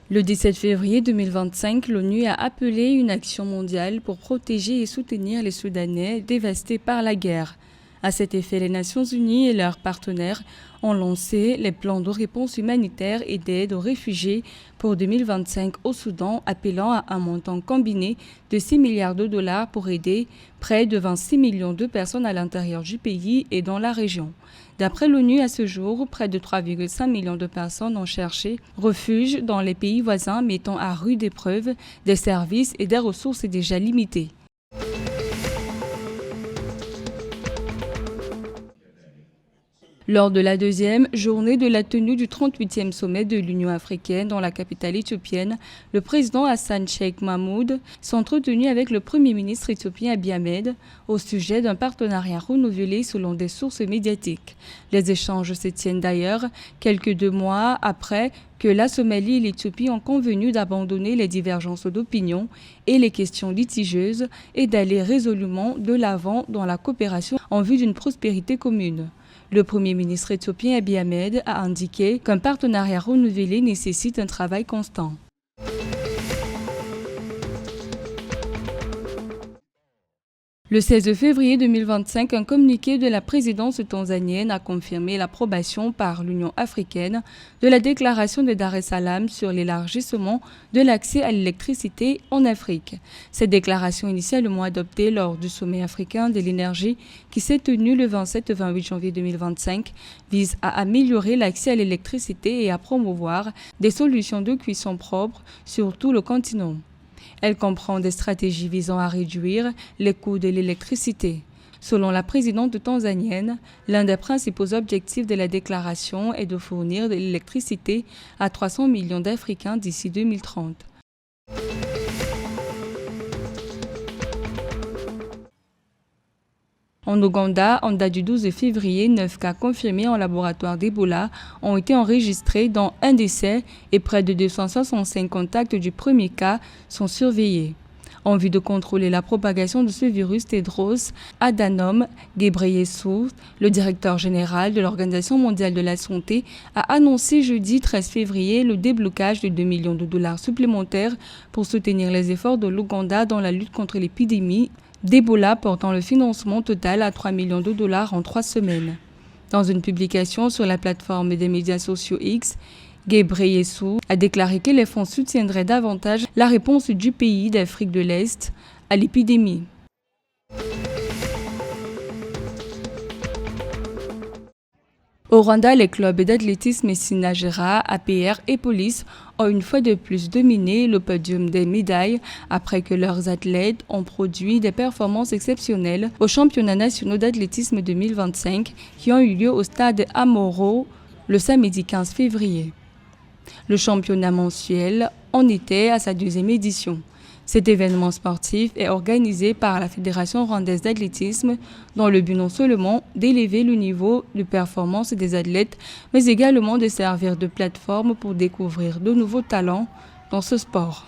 Le 17 février 2025, l'ONU a appelé une action mondiale pour protéger et soutenir les Soudanais dévastés par la guerre. À cet effet, les Nations Unies et leurs partenaires ont lancé les plans de réponse humanitaire et d'aide aux réfugiés pour 2025 au Soudan, appelant à un montant combiné de 6 milliards de dollars pour aider près de 26 millions de personnes à l'intérieur du pays et dans la région. D'après l'ONU, à ce jour, près de 3,5 millions de personnes ont cherché refuge dans les pays voisins, mettant à rude épreuve des services et des ressources déjà limitées. Lors de la deuxième journée de la tenue du 38e sommet de l'Union africaine dans la capitale éthiopienne, le président Hassan Sheikh Mahmoud s'est entretenu avec le premier ministre éthiopien Abiy Ahmed au sujet d'un partenariat renouvelé selon des sources médiatiques. Les échanges se tiennent d'ailleurs quelques 2 mois après que la Somalie et l'Éthiopie ont convenu d'abandonner les divergences d'opinion et les questions litigieuses et d'aller résolument de l'avant dans la coopération en vue d'une prospérité commune. Le Premier ministre éthiopien Abiy Ahmed a indiqué qu'un partenariat renouvelé nécessite un travail constant. Le 16 février 2025, un communiqué de la présidence tanzanienne a confirmé l'approbation par l'Union africaine de la déclaration de Dar es Salaam sur l'élargissement de l'accès à l'électricité en Afrique. Cette déclaration initialement adoptée lors du sommet africain de l'énergie qui s'est tenu le 27 et 28 janvier 2025 vise à améliorer l'accès à l'électricité et à promouvoir des solutions de cuisson propres sur tout le continent. Elle comprend des stratégies visant à réduire les coûts de l'électricité. Selon la présidente tanzanienne, l'un des principaux objectifs de la déclaration est de fournir de l'électricité à 300 millions d'Africains d'ici 2030. En Ouganda, en date du 12 février, 9 cas confirmés en laboratoire d'Ebola ont été enregistrés, dont un décès et près de 265 contacts du premier cas sont surveillés. En vue de contrôler la propagation de ce virus, Tedros Adhanom Ghebreyesus, le directeur général de l'Organisation mondiale de la santé, a annoncé jeudi 13 février le déblocage de 2 millions de dollars supplémentaires pour soutenir les efforts de l'Ouganda dans la lutte contre l'épidémie d'Ebola, portant le financement total à 3 millions de dollars en 3 semaines. Dans une publication sur la plateforme des médias sociaux X, Ghebreyesus a déclaré que les fonds soutiendraient davantage la réponse du pays d'Afrique de l'Est à l'épidémie. Au Rwanda, les clubs d'athlétisme Sinagera, APR et Police ont une fois de plus dominé le podium des médailles après que leurs athlètes ont produit des performances exceptionnelles aux championnats nationaux d'athlétisme 2025 qui ont eu lieu au stade Amahoro le samedi 15 février. Le championnat mensuel en était à sa 2e édition. Cet événement sportif est organisé par la Fédération rwandaise d'athlétisme dans le but non seulement d'élever le niveau de performance des athlètes, mais également de servir de plateforme pour découvrir de nouveaux talents dans ce sport.